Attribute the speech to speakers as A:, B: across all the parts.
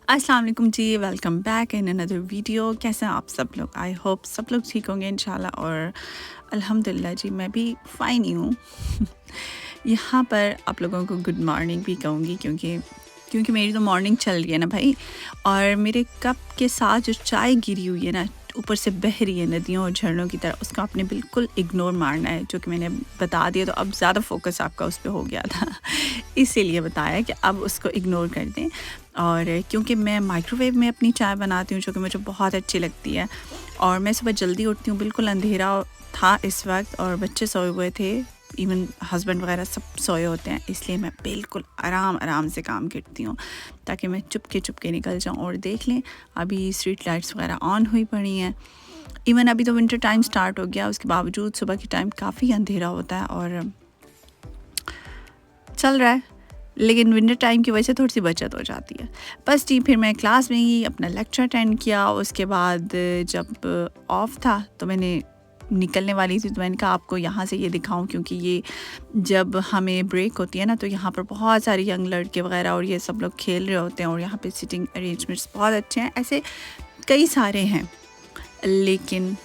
A: अस्सलाम वालेकुम जी, welcome back in another video. कैसे हैं आप सब लोग? आई होप सब लोग ठीक होंगे इंशाल्लाह। और अल्हम्दुलिल्लाह जी, मैं भी फ़ाइन ही हूँ। यहाँ पर आप लोगों को गुड मॉर्निंग भी कहूँगी क्योंकि मेरी तो मॉर्निंग चल रही है ना भाई। और मेरे कप के साथ जो चाय गिरी हुई है ना, ऊपर से बह रही है नदियों और झरनों की तरह, उसको आपने बिल्कुल इग्नोर मारना है। जो कि मैंने बता दिया तो अब ज़्यादा फोकस आपका उस पे हो गया था। इसीलिए बताया कि अब उसको इग्नोर कर दें। और क्योंकि मैं माइक्रोवेव में अपनी चाय बनाती हूँ जो कि मुझे बहुत अच्छी लगती है, और मैं सुबह जल्दी उठती हूँ, बिल्कुल अंधेरा था इस वक्त और बच्चे सोए हुए थे, इवन हस्बैंड वगैरह सब सोए होते हैं, इसलिए मैं बिल्कुल आराम आराम से काम करती हूँ ताकि मैं चुपके चुपके निकल जाऊँ। और देख लें, अभी स्ट्रीट लाइट्स वगैरह ऑन हुई पड़ी हैं। इवन अभी तो विंटर टाइम स्टार्ट हो गया, उसके बावजूद सुबह के टाइम काफ़ी अंधेरा होता है और चल रहा है, लेकिन विंटर टाइम की वजह से थोड़ी सी बचत हो जाती है। बस जी, फिर मैं क्लास में ही अपना लेक्चर अटेंड किया। उसके बाद जब ऑफ था तो मैंने निकलने वाली थी, तो मैंने कहा आपको यहाँ से ये दिखाऊं, क्योंकि ये जब हमें ब्रेक होती है ना, तो यहाँ पर बहुत सारे यंग लड़के वगैरह और ये सब लोग खेल रहे होते हैं, और यहाँ पे सिटिंग अरेंजमेंट्स बहुत अच्छे हैं। ऐसे कई सारे हैं, लेकिन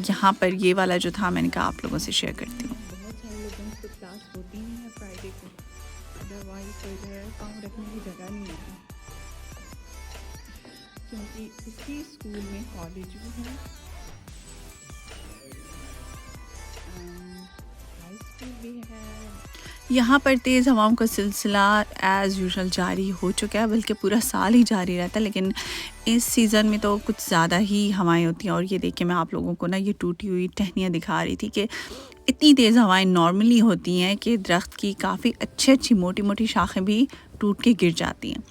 A: यहाँ पर ये वाला जो था, मैंने कहा आप लोगों से शेयर करती हूँ।
B: बहुत सारे लोगों की तो क्लास होती नहीं है फ्राइडे को, अदरवाइज तो इधर पाँव रखने की जगह नहीं होती, क्योंकि इसी स्कूल में कॉलेज भी है, हाई स्कूल भी है।
A: यहाँ पर तेज़ हवाओं का सिलसिला एज़ यूजुअल जारी हो चुका है, बल्कि पूरा साल ही जारी रहता है, लेकिन इस सीज़न में तो कुछ ज़्यादा ही हवाएं होती हैं। और ये देखिए, मैं आप लोगों को ना ये टूटी हुई टहनियाँ दिखा रही थी कि इतनी तेज़ हवाएं नॉर्मली होती हैं कि दरख्त की काफ़ी अच्छी अच्छी मोटी मोटी शाखें भी टूट के गिर जाती हैं।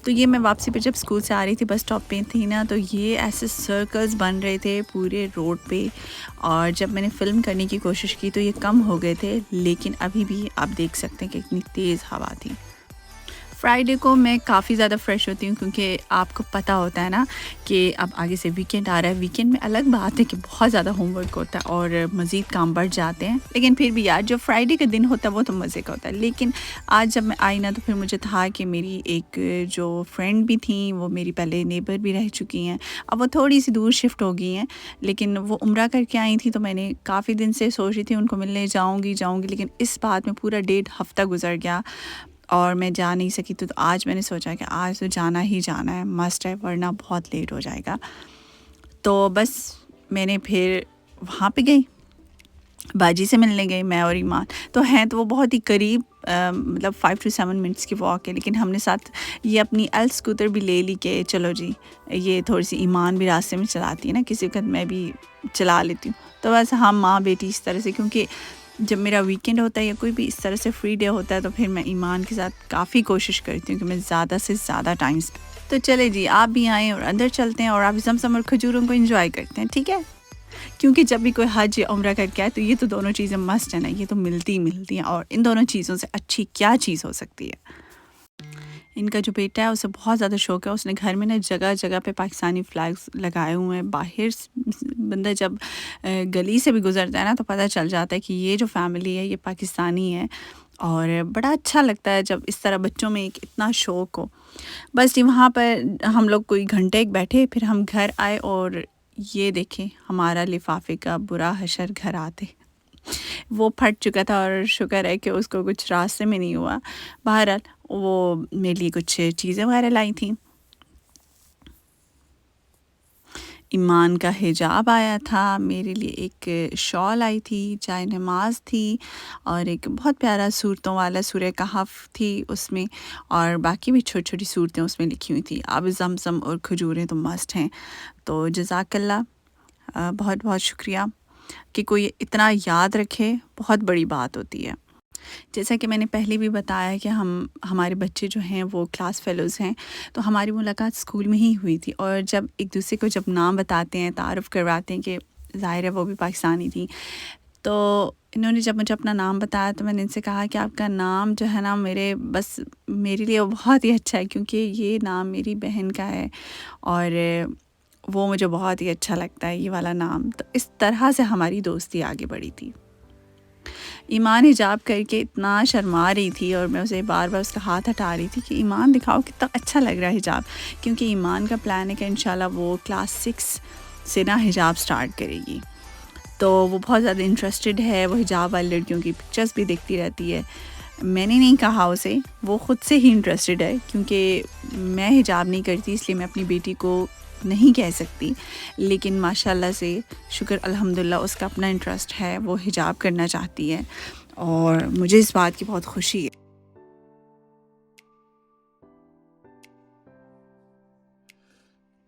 A: तो ये मैं वापसी पे जब स्कूल से आ रही थी, बस स्टॉप पे थी ना, तो ये ऐसे सर्कल्स बन रहे थे पूरे रोड पे। और जब मैंने फ़िल्म करने की कोशिश की तो ये कम हो गए थे, लेकिन अभी भी आप देख सकते हैं कि इतनी तेज़ हवा थी। फ्राइडे को मैं काफ़ी ज़्यादा फ्रेश होती हूँ, क्योंकि आपको पता होता है ना कि अब आगे से वीकेंड आ रहा है। वीकेंड में अलग बात है कि बहुत ज़्यादा होमवर्क होता है और मज़ीद काम बढ़ जाते हैं, लेकिन फिर भी यार, जो फ्राइडे का दिन होता है वो तो मज़े का होता है। लेकिन आज जब मैं आई ना, तो फिर मुझे था कि मेरी एक जो फ्रेंड भी थी, वो मेरी पहले नेबर भी रह चुकी हैं, अब वो थोड़ी सी दूर शिफ्ट हो गई हैं, लेकिन वो उम्रा करके आई थी, तो मैंने काफ़ी दिन से सोच रही थी उनको मिलने जाऊँगी जाऊँगी, लेकिन इस बात में पूरा 1.5 हफ़्ता गुजर गया और मैं जा नहीं सकी। तो आज मैंने सोचा कि आज तो जाना ही जाना है, मस्ट है, वरना बहुत लेट हो जाएगा। तो बस मैंने फिर वहाँ पे गई, बाजी से मिलने गई, मैं और ईमान। तो हैं तो वो बहुत ही करीब, मतलब 5 to 7 मिनट्स की वॉक है, लेकिन हमने साथ ये अपनी एल स्कूटर भी ले ली कि चलो जी, ये थोड़ी सी ईमान भी रास्ते में चलाती है ना, किसी वक्त मैं भी चला लेती हूँ। तो बस हम माँ बेटी इस तरह से, क्योंकि जब मेरा वीकेंड होता है या कोई भी इस तरह से फ्री डे होता है, तो फिर मैं ईमान के साथ काफ़ी कोशिश करती हूँ कि मैं ज़्यादा से ज़्यादा टाइम। तो चले जी, आप भी आएँ और अंदर चलते हैं और आप ज़मज़म और खजूरों को एंजॉय करते हैं, ठीक है? क्योंकि जब भी कोई हज या उम्रा करके आए, तो ये तो दोनों चीज़ें मस्ट है ना, ये तो मिलती ही मिलती हैं, और इन दोनों चीज़ों से अच्छी क्या चीज़ हो सकती है। इनका जो बेटा है उसे बहुत ज़्यादा शौक है, उसने घर में ना जगह जगह पे पाकिस्तानी फ्लैग्स लगाए हुए हैं। बाहर बंदा जब गली से भी गुजरता है ना, तो पता चल जाता है कि ये जो फैमिली है ये पाकिस्तानी है। और बड़ा अच्छा लगता है जब इस तरह बच्चों में एक इतना शौक़ हो। बस जी, वहाँ पर हम लोग कोई घंटे एक बैठे, फिर हम घर आए और ये देखें, हमारा लिफाफे का बुरा हशर घर आते वो फट चुका था, और शुक्र है कि उसको कुछ रास्ते में नहीं हुआ। बहरहाल वो मेरे लिए कुछ चीज़ें वगैरह लाई थी। ईमान का हिजाब आया था, मेरे लिए एक शॉल आई थी, चाय नमाज थी, और एक बहुत प्यारा सूरतों वाला सूरह कहफ थी उसमें, और बाकी भी छोटी छोटी सूरतें उसमें लिखी हुई थी। अब ज़मज़म और खजूरें तो मस्ट हैं। तो जज़ाकल्लाह, बहुत बहुत शुक्रिया कि कोई इतना याद रखे, बहुत बड़ी बात होती है। जैसा कि मैंने पहले भी बताया कि हमारे बच्चे जो हैं वो क्लास फ़ेलोज़ हैं, तो हमारी मुलाकात स्कूल में ही हुई थी। और जब एक दूसरे को जब नाम बताते हैं, तारुफ़ करवाते हैं कि ज़ाहिर है वो भी पाकिस्तानी थी, तो इन्होंने जब मुझे अपना नाम बताया, तो मैंने इनसे कहा कि आपका नाम जो है ना, मेरे लिए वो बहुत ही अच्छा है, क्योंकि ये नाम मेरी बहन का है और वो मुझे बहुत ही अच्छा लगता है, ये वाला नाम। तो इस तरह से हमारी दोस्ती आगे बढ़ी थी। ईमान हिजाब करके इतना शर्मा रही थी और मैं उसे बार बार उसका हाथ हटा रही थी कि ईमान दिखाओ कितना अच्छा लग रहा है हिजाब, क्योंकि ईमान का प्लान है कि इंशाल्लाह वो क्लास 6 से ना हिजाब स्टार्ट करेगी। तो वो बहुत ज़्यादा इंटरेस्टेड है, वो हिजाब वाली लड़कियों की पिक्चर्स भी देखती रहती है। मैंने नहीं कहा उसे, वो ख़ुद से ही इंटरेस्टेड है, क्योंकि मैं हिजाब नहीं करती इसलिए मैं अपनी बेटी को नहीं कह सकती, लेकिन माशाल्लाह से शुक्र अल्हम्दुलिल्लाह उसका अपना इंटरेस्ट है, वो हिजाब करना चाहती है और मुझे इस बात की बहुत खुशी है।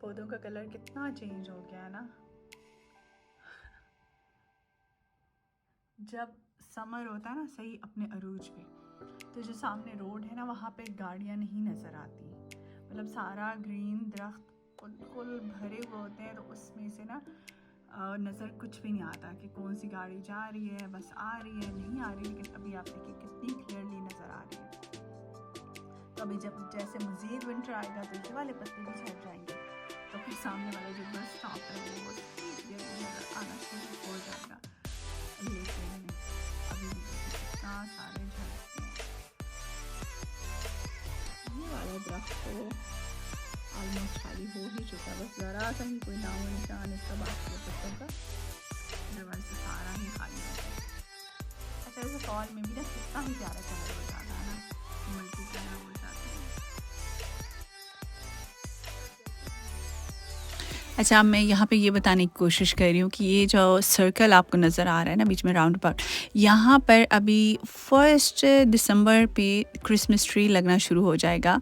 A: पौधों का कलर कितना चेंज हो गया है ना। जब समर होता है ना सही अपने अरूज पे, तो जो सामने रोड है ना वहाँ पे गाड़ियाँ नहीं नज़र आती, मतलब सारा ग्रीन दरख्त बिल्कुल भरे हुए होते हैं, तो उसमें से ना नज़र कुछ भी नहीं आता कि कौन सी गाड़ी जा रही है, बस आ रही है नहीं आ रही, लेकिन अभी आप देखिए कितनी क्लियरली नज़र आ रही है। तो अभी जब जैसे मज़ीद विंटर आएगा तो ये वाले पत्ते भी झड़ जाएंगे, तो फिर सामने वाला जो बस स्टॉप है वो क्लियरली नज़र आना शुरू हो जाएगा। लेकिन अभी इतना सारे झड़ते हैं। ये वाला दरख्त तो ऑलमोस्ट खाली हो ही चुका है, बस ज़रा सा ही कोई नामो निशान इसका बाकी है पत्तों का, अदरवाइज से सारा ही खाली हो गया। अच्छा जैसे फॉल में भी ना कितना ही प्यारा कलर हो जाता है ना, मल्टी कलर हो जाता है। अच्छा मैं यहाँ पे ये बताने की कोशिश कर रही हूँ कि ये जो सर्कल आपको नज़र आ रहा है ना बीच में राउंड अबाउट, यहाँ पर अभी 1 दिसंबर पे क्रिसमस ट्री लगना शुरू हो जाएगा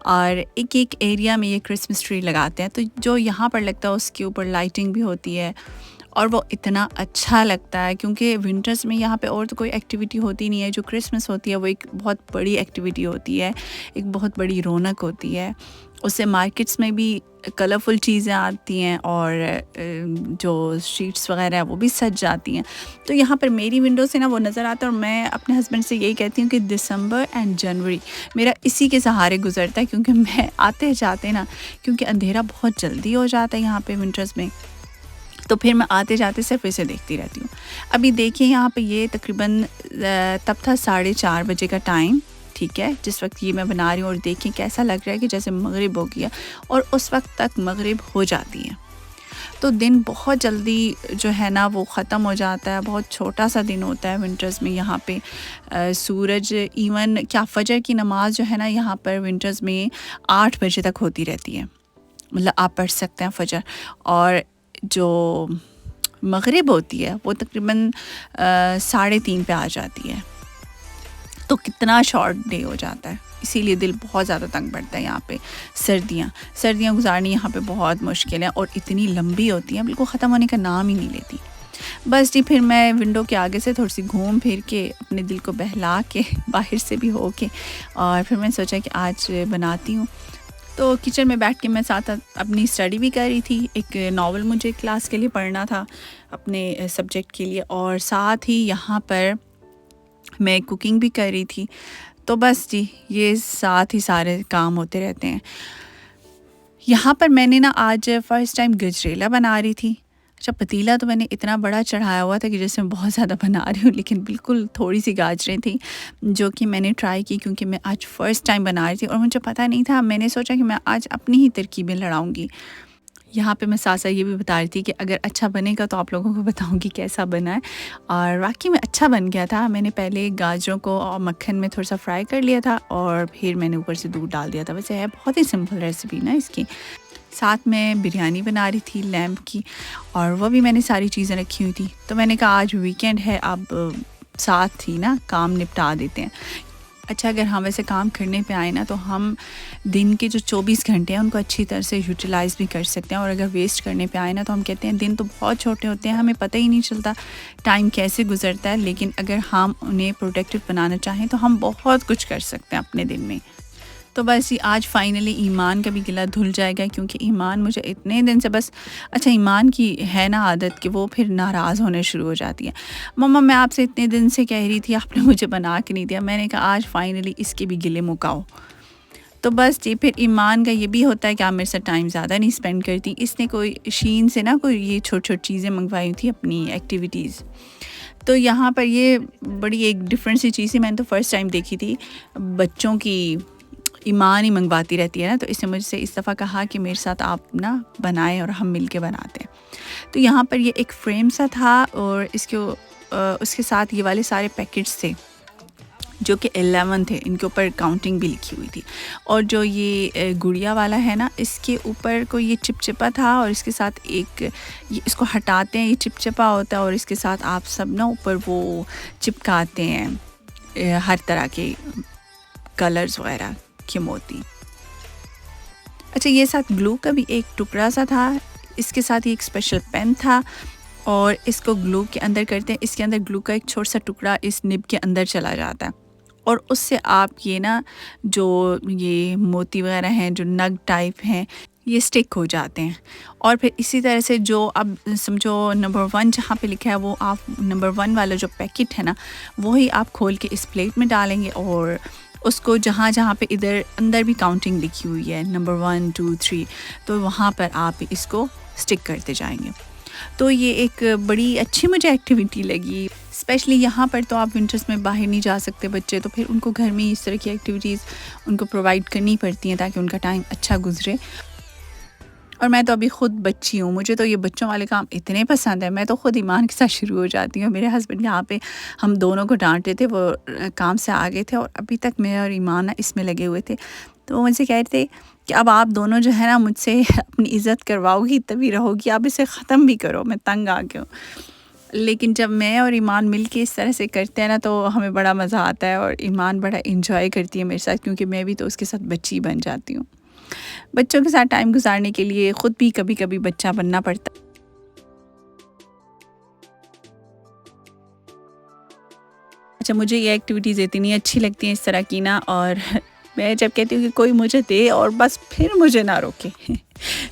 A: और एक एक एरिया में ये क्रिसमस ट्री लगाते हैं। तो जो यहाँ पर लगता है उसके ऊपर लाइटिंग भी होती है और वो इतना अच्छा लगता है, क्योंकि विंटर्स में यहाँ पे और तो कोई एक्टिविटी होती नहीं है। जो क्रिसमस होती है वो एक बहुत बड़ी एक्टिविटी होती है, एक बहुत बड़ी रौनक होती है, उससे मार्केट्स में भी कलरफुल चीज़ें आती हैं और जो स्ट्रीट्स वगैरह है वो भी सज जाती हैं। तो यहाँ पर मेरी विंडो से ना वो नज़र आता है और मैं अपने हस्बैंड से यही कहती हूँ कि दिसंबर एंड जनवरी मेरा इसी के सहारे गुजरता है, क्योंकि मैं आते जाते ना, क्योंकि अंधेरा बहुत जल्दी हो जाता है यहाँ पे विंटर्स में, तो फिर मैं आते जाते सिर्फ इसे देखती रहती हूँ। अभी देखिए यहाँ पे ये तकरीबन तब था 4:30 बजे का टाइम, ठीक है, जिस वक्त ये मैं बना रही हूँ, और देखिए कैसा लग रहा है कि जैसे मगरिब हो गया और उस वक्त तक मगरिब हो जाती है। तो दिन बहुत जल्दी जो है ना वो ख़त्म हो जाता है, बहुत छोटा सा दिन होता है विंटर्स में यहाँ पे। सूरज इवन क्या फ़जर की नमाज़ जो है ना यहाँ पर विंटर्स में 8 बजे तक होती रहती है, मतलब आप पढ़ सकते हैं फ़जर, और जो मगरिब होती है वो तकरीबन 3:30 पे आ जाती है। तो कितना शॉर्ट डे हो जाता है, इसीलिए दिल बहुत ज़्यादा तंग पड़ता है यहाँ पे। सर्दियाँ गुजारनी यहाँ पे बहुत मुश्किल है और इतनी लंबी होती हैं, बिल्कुल ख़त्म होने का नाम ही नहीं लेती। बस जी फिर मैं विंडो के आगे से थोड़ी सी घूम फिर के अपने दिल को बहला के बाहर से भी हो के, और फिर मैंने सोचा कि आज बनाती हूँ। तो किचन में बैठ के मैं साथ अपनी स्टडी भी कर रही थी, एक नावल मुझे क्लास के लिए पढ़ना था अपने सब्जेक्ट के लिए, और साथ ही यहाँ पर मैं कुकिंग भी कर रही थी। तो बस जी ये साथ ही सारे काम होते रहते हैं। यहाँ पर मैंने ना आज फ़र्स्ट टाइम गजरेला बना रही थी। अच्छा पतीला तो मैंने इतना बड़ा चढ़ाया हुआ था कि जैसे मैं बहुत ज़्यादा बना रही हूँ, लेकिन बिल्कुल थोड़ी सी गाजरें थी जो कि मैंने ट्राई की, क्योंकि मैं आज फ़र्स्ट टाइम बना रही थी और मुझे पता नहीं था। मैंने सोचा कि मैं आज अपनी ही तरकीबें लड़ाऊँगी। यहाँ पे मैं साथ साथ ये भी बता रही थी कि अगर अच्छा बनेगा तो आप लोगों को बताऊंगी कैसा बना है, और वाकई में अच्छा बन गया था। मैंने पहले गाजरों को और मक्खन में थोड़ा सा फ्राई कर लिया था और फिर मैंने ऊपर से दूध डाल दिया था। वैसे है बहुत ही सिंपल रेसिपी ना इसकी। साथ में बिरयानी बना रही थी लैम्प की, और वो भी मैंने सारी चीज़ें रखी हुई थी। तो मैंने कहा आज वीकेंड है, अब साथ ही ना काम निपटा देते हैं। अच्छा अगर हम वैसे काम करने पे आए ना तो हम दिन के जो 24 घंटे हैं उनको अच्छी तरह से यूटिलाइज़ भी कर सकते हैं, और अगर वेस्ट करने पे आए ना तो हम कहते हैं दिन तो बहुत छोटे होते हैं, हमें पता ही नहीं चलता टाइम कैसे गुजरता है, लेकिन अगर हम उन्हें प्रोडक्टिव बनाना चाहें तो हम बहुत कुछ कर सकते हैं अपने दिन में। तो बस ये आज फाइनली ईमान का भी गिला धुल जाएगा, क्योंकि ईमान मुझे इतने दिन से बस, अच्छा ईमान की है ना आदत कि वो फिर नाराज़ होने शुरू हो जाती है। मम्मा मैं आपसे इतने दिन से कह रही थी, आपने मुझे बना के नहीं दिया। मैंने कहा आज फाइनली इसके भी गिले मुकाओ। तो बस जी फिर ईमान का ये भी होता है कि आप मेरे साथ टाइम ज़्यादा नहीं स्पेंड करती। इसने कोई शीन से ना कोई ये छोटी छोटी चीज़ें मंगवाई थी अपनी एक्टिविटीज़, तो यहाँ पर ये बड़ी एक डिफरेंट सी चीज़ थी, मैंने तो फर्स्ट टाइम देखी थी। बच्चों की ईमान ही मंगवाती रहती है ना, तो इसने मुझसे इस दफ़ा कहा कि मेरे साथ आप ना बनाएं और हम मिल के बनाते हैं। तो यहाँ पर ये एक फ्रेम सा था और उसके साथ ये वाले सारे पैकेट्स थे जो कि 11 थे, इनके ऊपर काउंटिंग भी लिखी हुई थी। और जो ये गुड़िया वाला है ना, इसके ऊपर कोई ये चिपचिपा था और इसके साथ ये इसको हटाते हैं, ये चिपचिपा होता है और इसके साथ आप सब ना ऊपर वो चिपकाते हैं हर तरह के कलर्स वगैरह के मोती। अच्छा, ये साथ ग्लू का भी एक टुकड़ा सा था, इसके साथ ही एक स्पेशल पेन था और इसको ग्लू के अंदर करते हैं। इसके अंदर ग्लू का एक छोटा सा टुकड़ा इस निब के अंदर चला जाता है और उससे आप ये ना जो ये मोती वगैरह हैं, जो नग टाइप हैं, ये स्टिक हो जाते हैं। और फिर इसी तरह से जो अब समझो नंबर 1 जहाँ पे लिखा है, वो आप नंबर 1 वाला जो पैकेट है ना, वही आप खोल के इस प्लेट में डालेंगे और उसको जहाँ जहाँ पे इधर अंदर भी काउंटिंग लिखी हुई है नंबर 1 2 3, तो वहाँ पर आप इसको स्टिक करते जाएंगे। तो ये एक बड़ी अच्छी मुझे एक्टिविटी लगी। स्पेशली यहाँ पर तो आप विंटर्स में बाहर नहीं जा सकते बच्चे, तो फिर उनको घर में इस तरह की एक्टिविटीज़ उनको प्रोवाइड करनी पड़ती हैं ताकि उनका टाइम अच्छा गुजरे। और मैं तो अभी ख़ुद बच्ची हूँ, मुझे तो ये बच्चों वाले काम इतने पसंद है, मैं तो ख़ुद ईमान के साथ शुरू हो जाती हूँ। मेरे हस्बैंड यहाँ पे हम दोनों को डांटे थे, वो काम से आ गए थे और अभी तक मैं और ईमान ना इसमें लगे हुए थे। तो वो मुझसे कह रहे थे कि अब आप दोनों जो है ना मुझसे अपनी इज़्ज़त करवाओगी तभी रहोगी, आप इसे ख़त्म भी करो, मैं तंग आ गई हूँ। लेकिन जब मैं और ईमान मिल के इस तरह से करते हैं ना, तो हमें बड़ा मज़ा आता है और ईमान बड़ा इंजॉय करती है मेरे साथ, क्योंकि मैं भी तो उसके साथ बच्ची बन जाती हूँ। बच्चों के साथ टाइम गुजारने के लिए ख़ुद भी कभी कभी बच्चा बनना पड़ता है। अच्छा, मुझे ये एक्टिविटीज़ इतनी अच्छी लगती हैं इस तरह की ना, और मैं जब कहती हूँ कि कोई मुझे दे और बस फिर मुझे ना रोके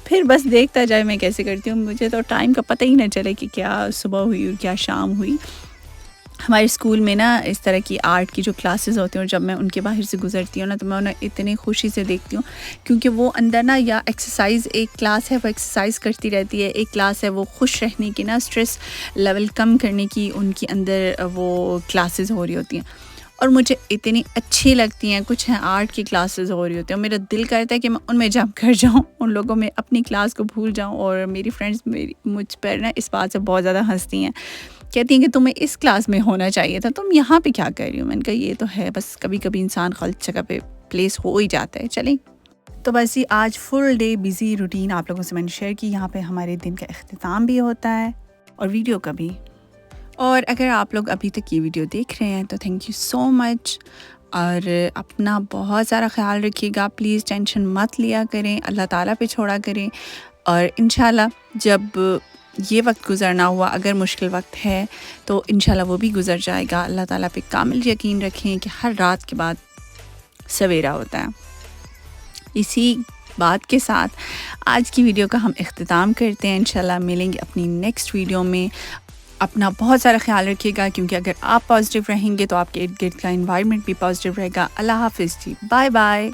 A: फिर बस देखता जाए मैं कैसे करती हूँ, मुझे तो टाइम का पता ही ना चले कि क्या सुबह हुई और क्या शाम हुई। हमारे स्कूल में ना इस तरह की आर्ट की जो क्लासेस होती हैं और जब मैं उनके बाहर से गुज़रती हूँ ना, तो मैं उन्हें इतनी खुशी से देखती हूँ, क्योंकि वो अंदर ना या एक्सरसाइज, एक क्लास है वो एक्सरसाइज करती रहती है, एक क्लास है वो खुश रहने की ना, स्ट्रेस लेवल कम करने की उनकी अंदर वो क्लासेस हो रही होती हैं और मुझे इतनी अच्छी लगती हैं। कुछ हैं आर्ट की क्लासेस हो रही होती हैं, मेरा दिल करता है कि मैं उनमें जंप कर जाऊँ, उन लोगों में अपनी क्लास को भूल जाऊँ। और मेरी फ्रेंड्स मुझ पर ना इस बात से बहुत ज़्यादा हंसती हैं, कहती हैं कि तुम्हें इस क्लास में होना चाहिए था, तुम यहाँ पे क्या कर रही हो। मैंने कहा ये तो है, बस कभी कभी इंसान गलत जगह पे प्लेस हो ही जाता है। चलें, तो बस ये आज फुल डे बिज़ी रूटीन आप लोगों से मैंने शेयर की। यहाँ पे हमारे दिन का अख्तिताम भी होता है और वीडियो का भी। और अगर आप लोग अभी तक ये वीडियो देख रहे हैं तो थैंक यू सो मच, और अपना बहुत सारा ख्याल रखिएगा। प्लीज़ टेंशन मत लिया करें, अल्लाह ताला पे छोड़ा करें, और इंशाल्लाह जब ये वक्त गुज़रना हुआ, अगर मुश्किल वक्त है तो इंशाल्लाह वो भी गुज़र जाएगा। अल्लाह ताला पे कामिल यकीन रखें कि हर रात के बाद सवेरा होता है। इसी बात के साथ आज की वीडियो का हम इख्तिताम करते हैं। इंशाल्लाह मिलेंगे अपनी नेक्स्ट वीडियो में। अपना बहुत सारा ख्याल रखिएगा, क्योंकि अगर आप पॉजिटिव रहेंगे तो आपके इर्द गिर्द का एनवायरनमेंट भी पॉजिटिव रहेगा। अल्लाह हाफ़िज़ जी, बाय बाय।